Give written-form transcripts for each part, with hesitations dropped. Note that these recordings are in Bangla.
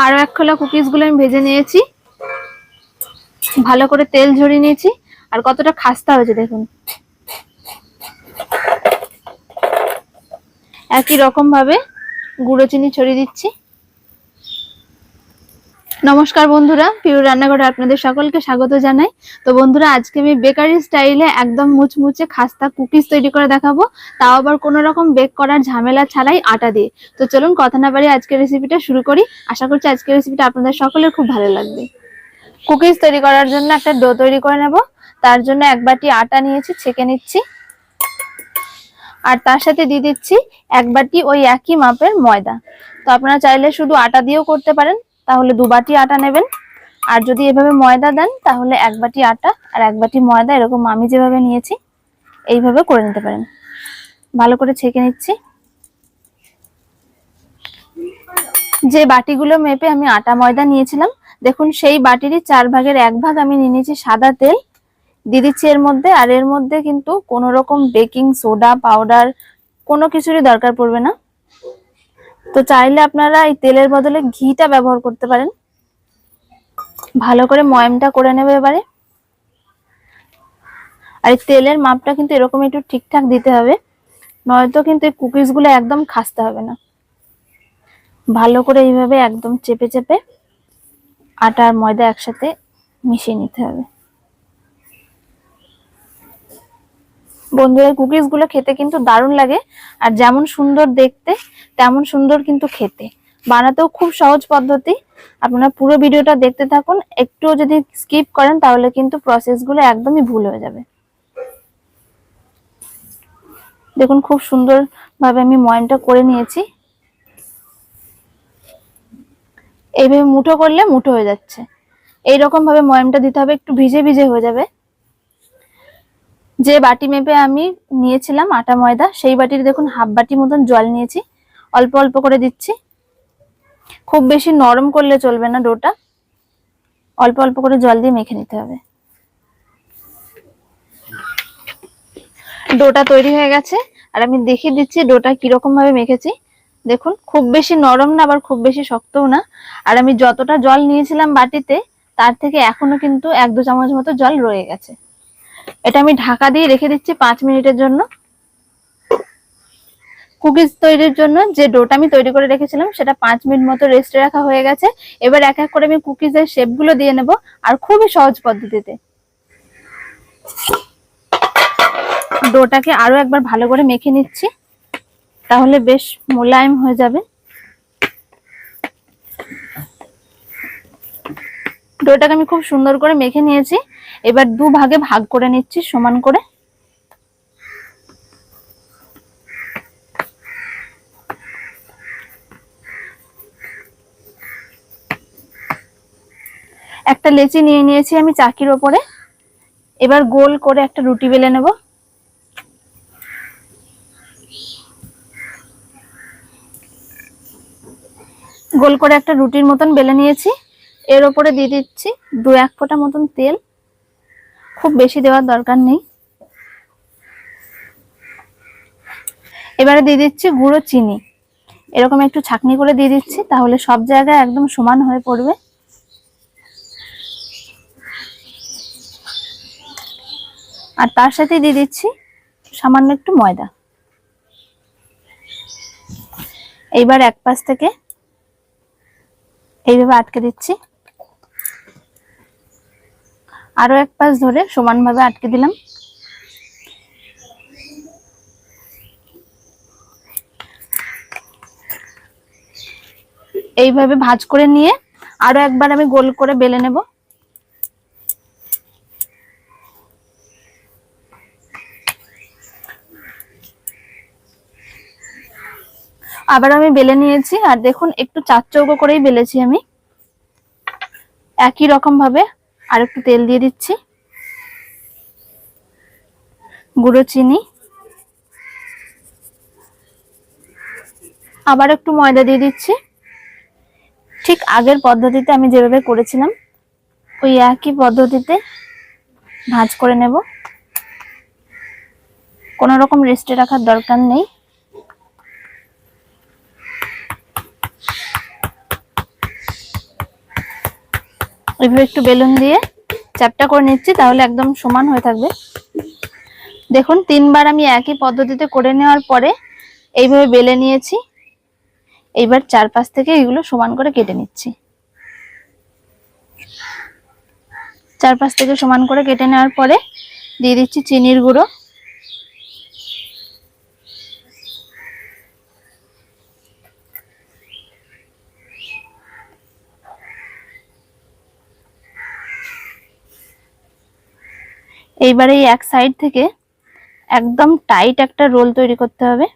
আরো এক খোলা কুকিজ গুলো আমি ভেজে নিয়েছি, ভালো করে তেল ঝরিয়ে নিয়েছি। আর কতটা খাস্তা হয়েছে দেখুন। একই রকম ভাবে গুঁড়ো চিনি ছড়িয়ে দিচ্ছি। নমস্কার বন্ধুরা, পিউর রান্নাঘরে আপনাদের সকলকে স্বাগত জানাই। তো বন্ধুরা, আজকে আমি বেকারি স্টাইলে একদম মুচমুচে খাস্তা কুকিজ তৈরি করে দেখাবো, তাও আবার কোনো রকম বেক করার ঝামেলা ছাড়াই আটা দিয়ে। তো চলুন কথা না বাড়িয়ে আজকের রেসিপিটা শুরু করি। আশা করছি আজকের রেসিপিটা আপনাদের সকলের খুব ভালো লাগবে। কুকিজ তৈরি করার জন্য একটা ডো তৈরি করে নেব। তার জন্য এক বাটি আটা নিয়েছি, ছেঁকে নিচ্ছি। আর তার সাথে দিয়ে দিচ্ছি এক বাটি ওই একই মাপের ময়দা। তো আপনারা চাইলে শুধু আটা দিয়েও করতে পারেন, তাহলে 2 বাটি আটা নেবেন। আর যদি এভাবে ময়দা দেন তাহলে 1 বাটি আটা আর 1 বাটি ময়দা, এরকম আমি যেভাবে নিয়েছি এইভাবে করে নিতে পারেন। ভালো করে ছেঁকে নিচ্ছি। যে বাটিগুলো মেপে আমি আটা ময়দা নিয়েছিলাম, দেখুন সেই বাটিরই 4 ভাগের 1 ভাগ আমি নিয়ে নিয়েছি সাদা তেল, দিয়ে দিচ্ছি এর মধ্যে। আর এর মধ্যে কিন্তু কোনো রকম বেকিং সোডা পাউডার কোনো কিছুরই দরকার পড়বে না। তো চাইলে আপনারা এই তেলের বদলে ঘিটা ব্যবহার করতে পারেন। ভালো করে ময়ামটা করে নেবে এবারে। আর এই তেলের মাপটা কিন্তু এরকম একটু ঠিকঠাক দিতে হবে, নয়তো কিন্তু এই কুকিজ গুলো একদম খাস্তে হবে না। ভালো করে এইভাবে একদম চেপে চেপে আটা আর ময়দা একসাথে মিশিয়ে নিতে হবে। বন্ধুরা, কুকিজ গুলো খেতে কিন্তু দারুণ লাগে, আর যেমন সুন্দর দেখতে তেমন সুন্দর কিন্তু খেতে। বানাতেও খুব সহজ পদ্ধতি। আপনারা পুরো ভিডিওটা দেখতে থাকুন, একটুও যদি স্কিপ করেন তাহলে কিন্তু প্রসেস গুলো একদমই ভুল হয়ে যাবে। দেখুন খুব সুন্দর ভাবে আমি ময়ামটা করে নিয়েছি। এইভাবে মুঠো করলে মুঠো হয়ে যাচ্ছে, এইরকম ভাবে ময়ামটা দিতে হবে, একটু ভিজে ভিজে হয়ে যাবে। যে বাটি মেপে আমি নিয়েছিলাম আটা ময়দা, সেই বাটির দেখুন হাফ বাটি মতন জল নিয়েছি, অল্প অল্প করে দিচ্ছি। খুব বেশি নরম করলে চলবে না ডোটা, অল্প অল্প করে জল দিয়ে মেখে নিতে হবে। ডোটা তৈরি হয়ে গেছে, আর আমি দেখিয়ে দিচ্ছি ডোটা কিরকম ভাবে মেখেছি। দেখুন খুব বেশি নরম না, আবার খুব বেশি শক্তও না। আর আমি যতটা জল নিয়েছিলাম বাটিতে, তার থেকে এখনো কিন্তু 1-2 চামচ মতো জল রয়ে গেছে। এটা আমি ঢাকা দিয়ে রেখে দিচ্ছি 5 মিনিটের জন্য। কুকিজ তৈরির জন্য যে ডোটা আমি তৈরি করে রেখেছিলাম সেটা 5 মিনিট মতো রেস্টে রাখা হয়ে গেছে। এবার এক এক করে আমি কুকিজের শেপগুলো দিয়ে নেব, আর খুবই সহজ পদ্ধতিতে। ডোটাকে আরো একবার ভালো করে মেখে নিচ্ছি, তাহলে বেশ মোলায়েম হয়ে যাবে। ডোটাকে আমি খুব সুন্দর করে মেখে নিয়েছি। এবার 2 ভাগে ভাগ করে নিচ্ছি সমান করে। একটা লেচি নিয়ে নিয়েছি আমি চাকির ওপরে। এবার গোল করে একটা রুটি বেলে নেব। গোল করে একটা রুটির মতন বেলে নিয়েছি। এর ওপরে দিয়ে দিচ্ছি 2-1 ফোঁটা মতন তেল, খুব বেশি দেওয়ার দরকার নেই। এবারে দিয়ে দিচ্ছি গুঁড়ো চিনি, এরকম একটু ছাঁকনি করে দিয়ে দিচ্ছি, তাহলে সব জায়গায় একদম সমান হয়ে পড়বে। আর তার সাথে দিয়ে দিচ্ছি সামান্য একটু ময়দা। এইবার এক পাশ থেকে এইভাবে আটকে দিচ্ছি, আরো এক পাশ ধরে সমানভাবে আটকে দিলাম। এইভাবে ভাঁজ করে নিয়ে আরো একবার আমি গোল করে বেলে নেব। আবার আমি বেলে নিয়েছি, আর দেখুন একটু চার চৌকো করেই বেলেছি আমি। একই রকম ভাবে আর একটু তেল দিয়ে দিচ্ছি, গুঁড়ো চিনি, আবার একটু ময়দা দিয়ে দিচ্ছি। ঠিক আগের পদ্ধতিতে আমি যেভাবে করেছিলাম ওই একই পদ্ধতিতে ভাঁজ করে নেব, কোনো রকম রেস্টে রাখার দরকার নেই। এইভাবে একটু বেলুন দিয়ে চ্যাপটা করে নিচ্ছি, তাহলে একদম সমান হয়ে থাকবে। দেখুন 3বার আমি একই পদ্ধতিতে করে নেওয়ার পরে এইভাবে বেলে নিয়েছি। এইবার চারপাশ থেকে এগুলো সমান করে কেটে নিচ্ছি। চারপাশ থেকে সমান করে কেটে নেওয়ার পরে দিয়ে দিচ্ছি চিনির গুঁড়ো। এইবারে এই এক সাইড থেকে একদম টাইট একটা রোল তৈরি করতে হবে।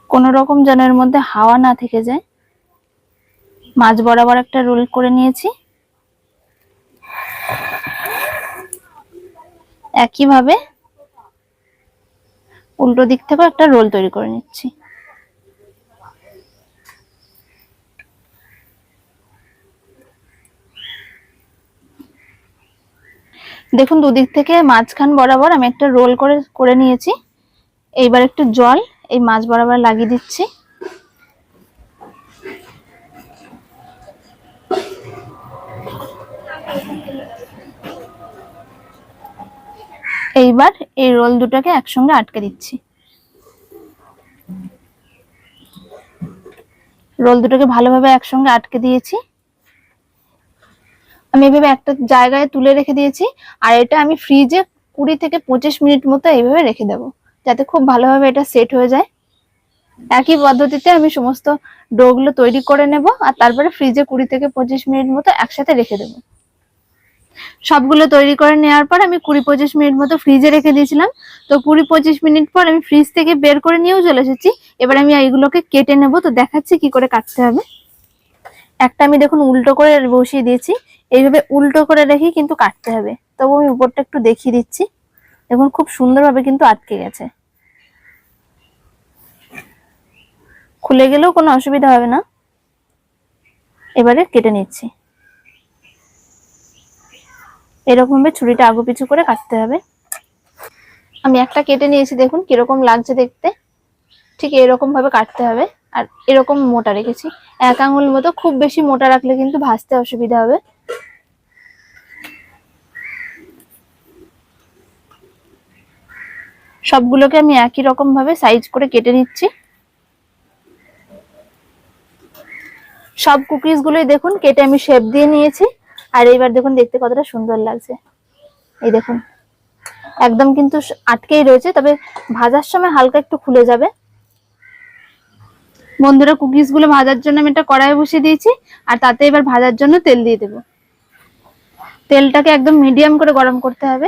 কোনো রকম যেন এর মধ্যে হাওয়া না থেকে যায়। মাঝ বরাবর একটা রোল করে নিয়েছি। একইভাবে উল্টো দিক থেকেও একটা রোল তৈরি করে নিচ্ছি। দেখুন দুদিক থেকে মাঝখান বরাবর আমি একটা রোল করে নিয়েছি। এইবার একটু জল এই মাঝ বরাবর লাগিয়ে দিচ্ছি। এইবার এই রোল দুটোকে একসঙ্গে আটকে দিচ্ছি। রোল দুটোকে ভালোভাবে একসঙ্গে আটকে দিয়েছি। আমি এইভাবে একটা জায়গায় তুলে রেখে দিয়েছি, আর এটা আমি ফ্রিজে 20 থেকে 25 মিনিট মতো এইভাবে রেখে দেবো, যাতে খুব ভালোভাবে এটা সেট হয়ে যায়। একই পদ্ধতিতে আমি সমস্ত ডো গুলো তৈরি করে নেব, আর তারপরে ফ্রিজে 20 থেকে 25 মিনিট মতো একসাথে রেখে দেবো। সবগুলো তৈরি করে নেওয়ার পর আমি 20-25 মিনিট মতো ফ্রিজে রেখে দিয়েছিলাম। তো 20-25 মিনিট পর আমি ফ্রিজ থেকে বের করে নিয়েও চলে এসেছি। এবার আমি এইগুলোকে কেটে নেব, তো দেখাচ্ছি কি করে কাটতে হবে। একটা আমি দেখুন উল্টো করে বসিয়ে দিয়েছি। এইভাবে উল্টো করে রেখে কিন্তু কাটতে হবে। তবু আমি উপরটা একটু দেখিয়ে দিচ্ছি। দেখুন খুব সুন্দরভাবে কিন্তু আটকে গেছে। খুলে গেলেও কোনো অসুবিধা হবে না। এবারে কেটে নিচ্ছি। এরকম ভাবে ছুরিটা আগু পিছু করে কাটতে হবে। আমি একটা কেটে নিয়েছি, দেখুন কিরকম লাগছে দেখতে। ঠিক এরকম ভাবে কাটতে হবে। আর এরকম মোটা রেখেছি, 1 আঙুল মতো। খুব বেশি মোটা রাখলে কিন্তু ভাজতে অসুবিধা হবে। সবগুলোকে আমি একই রকম ভাবে সাইজ করে কেটে নিচ্ছি। সব কুকিজ গুলোই দেখুন কেটে আমি শেপ দিয়ে নিয়েছি। আর এইবার দেখুন দেখতে কতটা সুন্দর লাগছে। এই দেখুন একদম কিন্তু আটকেই রয়েছে, তবে ভাজার সময় হালকা একটু খুলে যাবে। বন্ধুরা কুকিজ গুলো ভাজার জন্য আমি একটা কড়াই বসিয়ে দিয়েছি, আর তাতে এবার ভাজার জন্য তেল দিয়ে দেবো। তেলটাকে একদম মিডিয়াম করে গরম করতে হবে।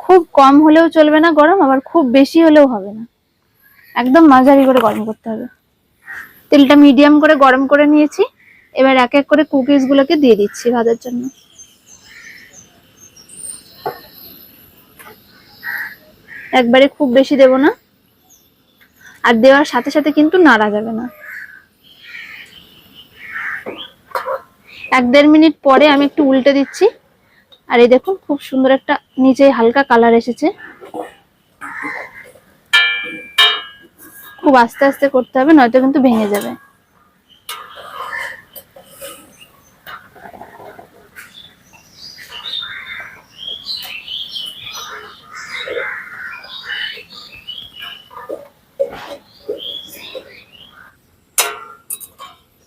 খুব কম হলেও চলবে না গরম, আবার খুব বেশি হলেও হবে না। একদম মাঝারি করে গরম করতে হবে। তেলটা মিডিয়াম করে গরম করে নিয়েছি। এবার এক এক করে কুকিজ গুলোকে দিয়ে দিচ্ছি ভাজার জন্য। একবারে খুব বেশি দেব না, আর দেওয়ার সাথে সাথে কিন্তু নাড়া যাবে না। 1-1.5 মিনিট পরে আমি একটু উল্টে দিচ্ছি। আর এই দেখুন খুব সুন্দর একটা নিচে হালকা কালার এসেছে। খুব আস্তে আস্তে করতে হবে, নয়তো কিন্তু ভেঙে যাবে।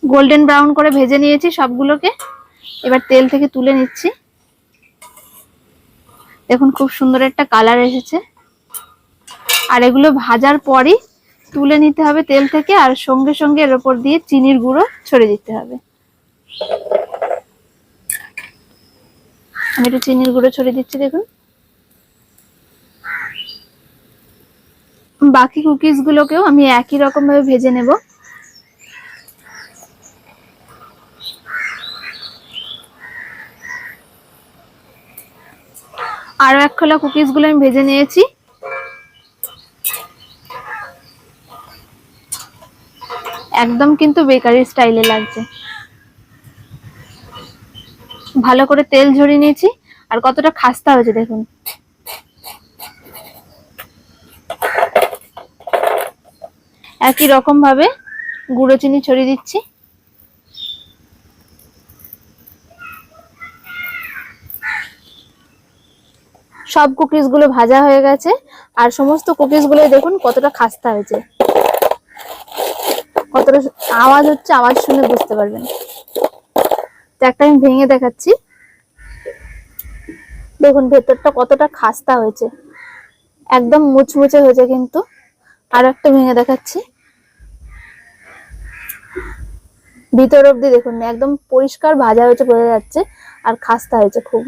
গোল্ডেন ব্রাউন করে ভেজে নিয়েছি সবগুলোকে। এবার তেল থেকে তুলে নিচ্ছি। দেখুন খুব সুন্দর একটা কালার এসেছে। আর এগুলো ভাজার পরই তুলে নিতে হবে তেল থেকে, আর সঙ্গে সঙ্গে এর উপর দিয়ে চিনির গুঁড়ো ছড়িয়ে দিতে হবে। আমি একটু চিনির গুঁড়ো ছড়িয়ে দিচ্ছি। দেখুন বাকি কুকিজ গুলোকেও আমি একই রকম ভাবে ভেজে নেব। আরো এক খোলা কুকিজ গুলো আমি ভেজে নিয়েছি। একদম কিন্তু বেকারি স্টাইলে লাগছে। ভালো করে তেল ঝরিয়ে নিয়েছি, আর কতটা খাস্তা হয়েছে দেখুন। একই রকম ভাবে গুঁড়ো চিনি ছড়িয়ে দিচ্ছি। সব কুকিজ গুলো ভাজা হয়ে গেছে, আর সমস্ত কুকিজ গুলো দেখুন কতটা খাস্তা হয়েছে, কতটা আওয়াজ হচ্ছে, আওয়াজ শুনে বুঝতে পারবেন। তো একটা আমি ভেঙে দেখাচ্ছি, দেখুন ভেতরটা কতটা খাস্তা হয়েছে, একদম মুচমুচে হয়েছে কিন্তু। আর একটা ভেঙে দেখাচ্ছি, ভিতর অব্দি দেখুন একদম পরিষ্কার ভাজা হয়েছে, বোঝা যাচ্ছে, আর খাস্তা হয়েছে খুব।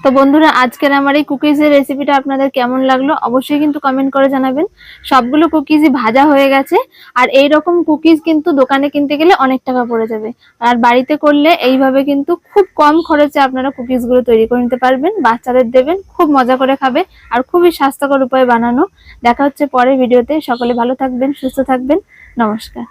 তো বন্ধুরা, আজকের আমার এই কুকিজের রেসিপিটা আপনাদের কেমন লাগলো অবশ্যই কিন্তু কমেন্ট করে জানাবেন। সবগুলো কুকিজই ভাজা হয়ে গেছে, আর এই রকম কুকিজ কিন্তু দোকানে কিনতে গেলে অনেক টাকা পড়ে যাবে, আর বাড়িতে করলে এইভাবে কিন্তু খুব কম খরচে আপনারা কুকিজ গুলো তৈরি করে নিতে পারবেন, বাচ্চাদের দেবেন, খুব মজা করে খাবে, আর খুবই স্বাস্থ্যকর উপায়ে বানানো। দেখা হচ্ছে পরের ভিডিওতে। সকলে ভালো থাকবেন, সুস্থ থাকবেন, নমস্কার।